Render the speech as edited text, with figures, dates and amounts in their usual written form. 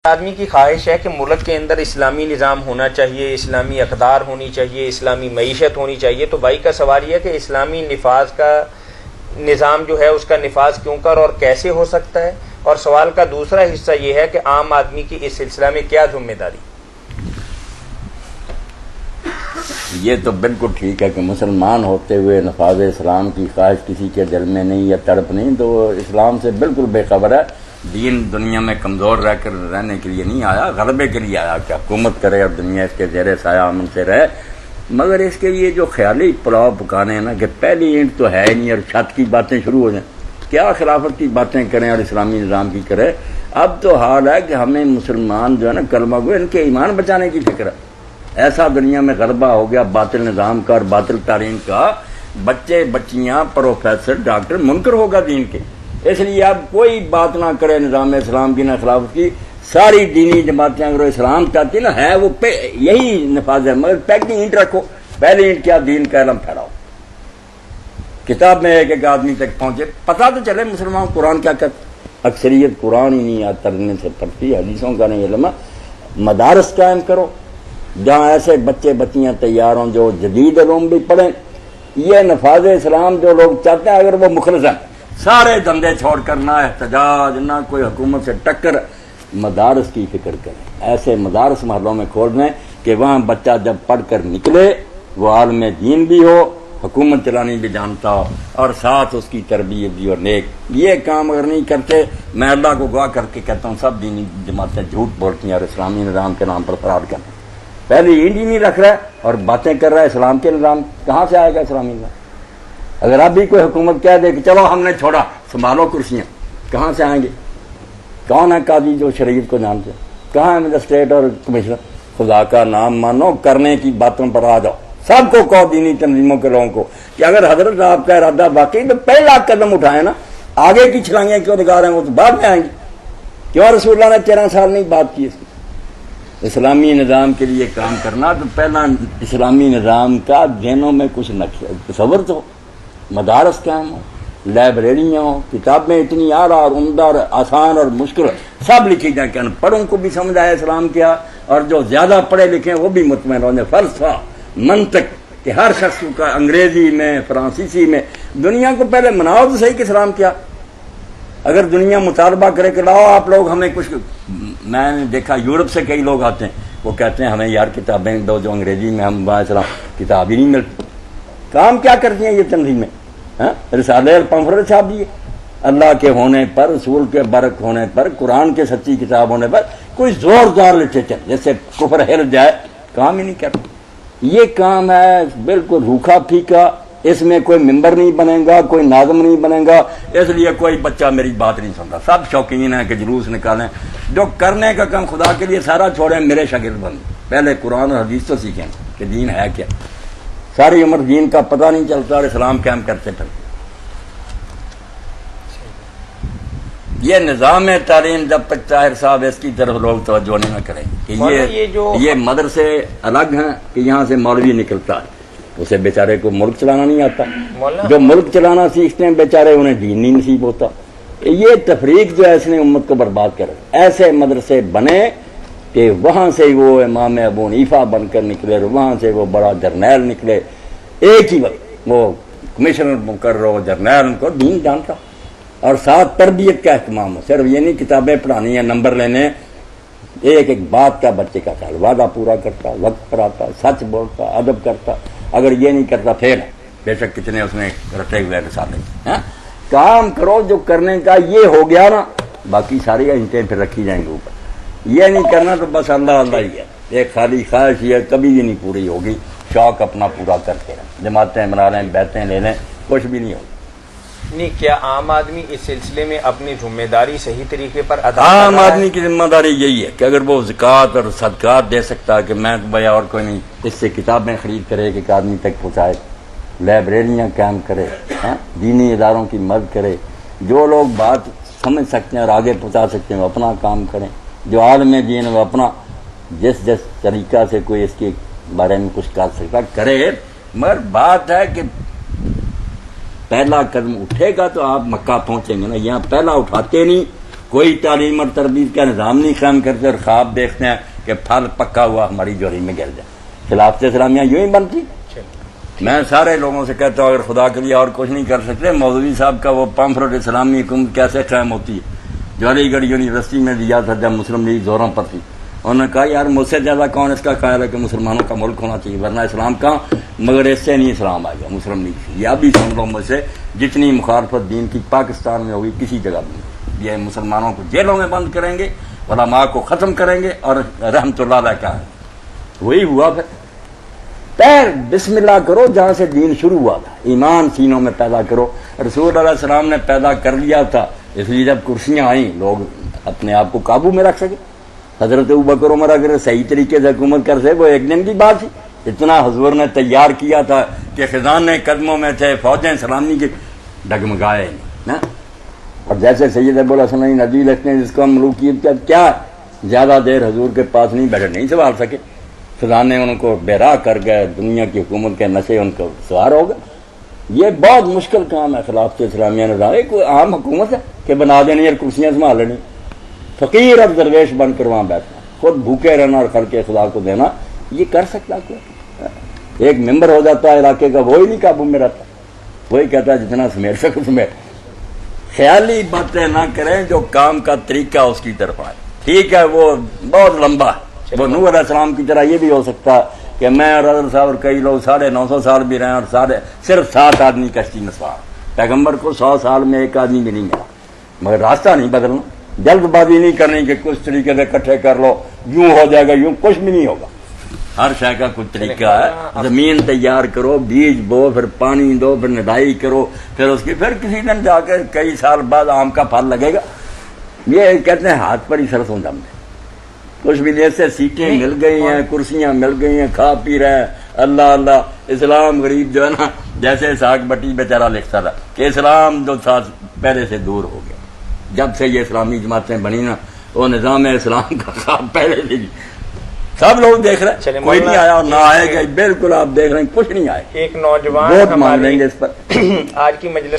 آدمی کی خواہش ہے کہ ملک کے اندر اسلامی نظام ہونا چاہیے، اسلامی اقدار ہونی چاہیے، اسلامی معیشت ہونی چاہیے، تو بھائی کا سوال یہ ہے کہ اسلامی نفاذ کا نظام جو ہے اس کا نفاذ کیوں کر اور کیسے ہو سکتا ہے، اور سوال کا دوسرا حصہ یہ ہے کہ عام آدمی کی اس سلسلہ میں کیا ذمہ داری؟ یہ تو بالکل ٹھیک ہے کہ مسلمان ہوتے ہوئے نفاذ اسلام کی خواہش کسی کے دل میں نہیں یا تڑپ نہیں، تو وہ اسلام سے بالکل بے خبر ہے۔ دین دنیا میں کمزور رہ کر رہنے کے لیے نہیں آیا، غلبے کے لیے آیا کہ حکومت کرے اور دنیا اس کے زیر سایہ امن سے رہے۔ مگر اس کے لیے جو خیالی پلاؤ پکانے ہیں نا کہ پہلی اینٹ تو ہے ہی نہیں اور چھت کی باتیں شروع ہو جائیں، کیا خلافت کی باتیں کریں اور اسلامی نظام کی کرے۔ اب تو حال ہے کہ ہمیں مسلمان جو ہے نا کلمہ گو ان کے ایمان بچانے کی فکر ہے۔ ایسا دنیا میں غلبہ ہو گیا باطل نظام کا اور باطل تعلیم کا، بچے بچیاں پروفیسر ڈاکٹر منکر ہوگا دین کے۔ اس لیے اب کوئی بات نہ کرے نظام اسلام کی نہ خلافت کی، ساری دینی جماعتیں اگر اسلام چاہتی نا ہے وہ یہی نفاذ ہے، مگر پہلی اینٹ رکھو۔ پہلی اینٹ کیا؟ دین کا علم پھیلاؤ، کتاب میں ایک ایک آدمی تک پہنچے، پتہ تو چلے مسلمان قرآن کیا کہتا۔ اکثریت قرآن ہی نہیں ترجمے سے پڑھتی، حدیثوں کا نہیں علم۔ مدارس قائم کرو جہاں ایسے بچے بچیاں تیار ہوں جو جدید علوم بھی پڑھیں۔ یہ نفاذ اسلام جو لوگ چاہتے ہیں اگر وہ مخلص ہیں، سارے دھندے چھوڑ کر نہ احتجاج نہ کوئی حکومت سے ٹکر، مدارس کی فکر کریں۔ ایسے مدارس محلوں میں کھول دیں کہ وہاں بچہ جب پڑھ کر نکلے وہ عالم دین بھی ہو، حکومت چلانی بھی جانتا ہو، اور ساتھ اس کی تربیت بھی اور نیک۔ یہ کام اگر نہیں کرتے، میں اللہ کو گواہ کر کے کہتا ہوں سب دینی جماعتیں جھوٹ بولتی ہیں اور اسلامی نظام کے نام پر فراڈ کرتے ہیں۔ پہلے اینڈ ہی نہیں رکھ رہا ہے اور باتیں کر رہا ہے اسلام کے نظام، کہاں سے آئے گا اسلامی نظام؟ اگر اب بھی کوئی حکومت کہہ دے کہ چلو ہم نے چھوڑا سنبھالو کرسیاں، کہاں سے آئیں گے؟ کون ہے قاضی جو شریعت کو جانتے؟ کہاں ہے مجسٹریٹ اور کمشنر؟ خدا کا نام مانو، کرنے کی باتوں پر آ جاؤ۔ سب کو کہو دینی تنظیموں کے لوگوں کو کہ اگر حضرت آپ کا ارادہ واقعی تو پہلا قدم اٹھائے نا، آگے کی چھلانگیں کیوں نکال رہے ہیں؟ وہ تو بعد میں آئیں گی۔ کیوں رسول اللہ نے 13 سال نہیں بات کی اس کی؟ اسلامی نظام کے لیے کام کرنا تو پہلا اسلامی نظام کا ذہنوں میں کچھ نقشہ تصور تو، مدارس قائم ہو، لائبریریاں ہوں، کتابیں اتنی اعلیٰ اور عمدہ اور آسان اور مشکل سب لکھی جائیں کہ ان پڑھوں کو بھی سمجھ آئے اسلام کیا، اور جو زیادہ پڑھے لکھے وہ بھی مطمئن ہو جائیں۔ فلسفہ منطق کہ ہر شخص کا انگریزی میں فرانسیسی میں، دنیا کو پہلے مناؤ تو صحیح کہ اسلام کیا۔ اگر دنیا مطالبہ کرے کہ لاؤ آپ لوگ ہمیں کچھ، میں نے دیکھا یورپ سے کئی لوگ آتے ہیں وہ کہتے ہیں ہمیں یار کتابیں دو جو انگریزی میں، ہم اسلام کتاب ہی نہیں ملتی۔ کام کیا کرتی ہیں یہ تنظیمیں؟ رسالے الپمفرد چھاپ دیے، اللہ کے ہونے پر، رسول کے برک ہونے پر، قرآن کے سچی کتاب ہونے پر کوئی زوردار لٹریچر جیسے کفر ہل جائے، کام ہی نہیں کرتا۔ یہ کام ہے بالکل روکھا پھیکا، اس میں کوئی ممبر نہیں بنے گا، کوئی ناظم نہیں بنے گا، اس لیے کوئی بچہ میری بات نہیں سنتا۔ سب شوقین ہیں کہ جلوس نکالیں، جو کرنے کا کام خدا کے لیے سارا چھوڑیں، میرے شاگرد بن پہلے قرآن اور حدیث تو سیکھیں کہ دین ہے کیا۔ ساری عمر دین کا پتہ نہیں چلتا اور اسلام قائم کرتے پھرتے۔ یہ نظام تعلیم جب تک طاہر صاحب اس کی طرف لوگ توجہ نہیں کریں کہ یہ مدرسے الگ ہیں کہ یہاں سے مولوی نکلتا ہے، اسے بیچارے کو ملک چلانا نہیں آتا، جو ملک چلانا سیکھتے ہیں بیچارے انہیں دین نہیں نصیب ہوتا۔ یہ تفریق جو ہے اس نے امت کو برباد کر، ایسے مدرسے بنے کہ وہاں سے وہ امام ابو حنیفہ بن کر نکلے اور وہاں سے وہ بڑا جرنیل نکلے، ایک ہی وقت وہ کمشنر مقرر ہو، جرنیل، ان کو دین جانتا، اور ساتھ تربیت کا اہتمام ہو۔ صرف یہ نہیں کتابیں پڑھانی ہیں، نمبر لینے، ایک ایک بات کا بچے کا خیال، وعدہ پورا کرتا، وقت پر آتا، سچ بولتا، ادب کرتا۔ اگر یہ نہیں کرتا پھر بے شک کتنے اس نے رٹے ہوئے رسالے۔ کام کرو جو کرنے کا، یہ ہو گیا نا باقی ساری اینٹیں پھر رکھی جائیں گے اوپر۔ یہ نہیں کرنا تو بس اللہ اللہ ہی ہے، ایک خالی خواہش یہ کبھی بھی نہیں پوری ہوگی۔ شوق اپنا پورا کرتے رہیں، جماعتیں بنا لیں، بیعتیں لے لیں، کچھ بھی نہیں ہوگا۔ نہیں، کیا عام آدمی اس سلسلے میں اپنی ذمہ داری صحیح طریقے پر ادا کر عام رہا ہے؟ آدمی کی ذمہ داری یہی ہے کہ اگر وہ زکوٰۃ اور صدقات دے سکتا ہے کہ میں تو بھائی اور کوئی نہیں، اس سے کتابیں خرید کرے کہ ایک آدمی تک پہنچائے، لائبریریاں قائم کرے، دینی اداروں کی مدد کرے، جو لوگ بات سمجھ سکتے ہیں اور آگے پہنچا سکتے ہیں وہ اپنا کام کریں، جو عالم دین وہ اپنا جس طریقہ سے کوئی اس کے بارے میں کچھ کر سکتا کرے۔ مگر بات ہے کہ پہلا قدم اٹھے گا تو آپ مکہ پہنچیں گے نا، یہاں پہلا اٹھاتے نہیں کوئی تعلیم اور تربیت کا نظام نہیں قائم کرتے اور خواب دیکھتے ہیں کہ پھل پکا ہوا ہماری جوہری میں گر جائے. خلافت اسلامیہ یوں ہی بنتی. میں سارے لوگوں سے کہتا ہوں اگر خدا کے لیے اور کچھ نہیں کر سکتے, مولوی صاحب کا وہ پمفرٹ اسلامی حکومت کیسے قائم ہوتی ہے جو علی گڑھ یونیورسٹی میں دیا تھا جب مسلم لیگ زوروں پر تھی. انہوں نے کہا یار مجھ سے زیادہ کون اس کا خیال ہے کہ مسلمانوں کا ملک ہونا چاہیے, ورنہ اسلام کہاں, مگر اس سے نہیں اسلام آ گیا مسلم لیگ سے. یہ بھی سن لو مجھ سے, جتنی مخالفت دین کی پاکستان میں ہوگی کسی جگہ بھی نہیں. یہ مسلمانوں کو جیلوں میں بند کریں گے, علماء کو ختم کریں گے, اور رحمت اللہ علیہ کا وہی ہوا. پھر بسم اللہ کرو جہاں سے دین شروع ہوا تھا, ایمان سینوں میں پیدا کرو. رسول علیہ السلام نے پیدا کر لیا تھا, اس لیے جب کرسیاں آئیں لوگ اپنے آپ کو قابو میں رکھ سکے. حضرت ابوبکر عمر اگر صحیح طریقے سے حکومت کر سکے وہ ایک دن کی بات تھی. اتنا حضور نے تیار کیا تھا کہ خزانے قدموں میں تھے, فوجیں سلامی کے ڈگمگائے نہیں. اور جیسے سید ابو الحسن ندوی لکھتے ہیں جس کو ہم ملوکیت کا کیا زیادہ دیر حضور کے پاس نہیں بیٹھے, نہیں سنبھال سکے. خزانے ان کو بے راہ کر گئے, دنیا کی حکومت کے نشے ان کو سوار ہو گئے. یہ بہت مشکل کام ہے خلافت اسلامیہ نظام. کوئی عام حکومت ہے کہ بنا دینی اور کرسیاں سنبھال لینی, فقیر اور درویش بن کر وہاں بیٹھنا, خود بھوکے رہنا اور خلق خدا کو دینا, یہ کر سکتا کوئی؟ ایک ممبر ہو جاتا ہے علاقے کا, وہی نہیں قابو میں رہتا, وہی کہتا ہے جتنا سمیٹ سکو سمیٹ. خیالی باتیں نہ کریں, جو کام کا طریقہ اس کی طرف آئے. ٹھیک ہے وہ بہت لمبا ہے, وہ نوح علیہ السلام کی طرح یہ بھی ہو سکتا ہے کہ میں اور حضرت صاحب اور کئی لوگ 950 سال بھی رہے اور صرف 7 آدمی کشتی میں سوار. پیغمبر کو 100 سال میں ایک آدمی بھی نہیں ملا, مگر راستہ نہیں بدلنا, جلد بازی نہیں کرنی کہ کچھ طریقے سے اکٹھے کر لو, یوں ہو جائے گا, یوں کچھ بھی نہیں ہوگا. ہر شے کا کچھ طریقہ ہے. زمین تیار کرو, بیج بو, پھر پانی دو, پھر نڈائی کرو, پھر اس کی پھر کسی دن جا کے کئی سال بعد آم کا پھل لگے گا. یہ کہتے ہیں ہاتھ پر ہی سرسوں دم ہے. کچھ بھی دیر سے سیٹیں مل گئی ہیں, کرسیاں مل گئی ہیں, کھا پی رہے ہیں. اللہ اللہ. اسلام غریب جو ہے نا, جیسے ساگ بٹی بیچارہ لکھتا تھا کہ اسلام جو تھا پہلے سے دور ہو گیا. جب سے یہ اسلامی جماعتیں بنی نا, وہ نظام اسلام کا خواب پہلے سے سب لوگ دیکھ رہے ہیں, کوئی نہیں آیا اور نہ آئے گا. بالکل آپ دیکھ رہے ہیں کچھ نہیں آئے. ایک نوجوان بہت مان لیں گے اس پر. آج کی مجلس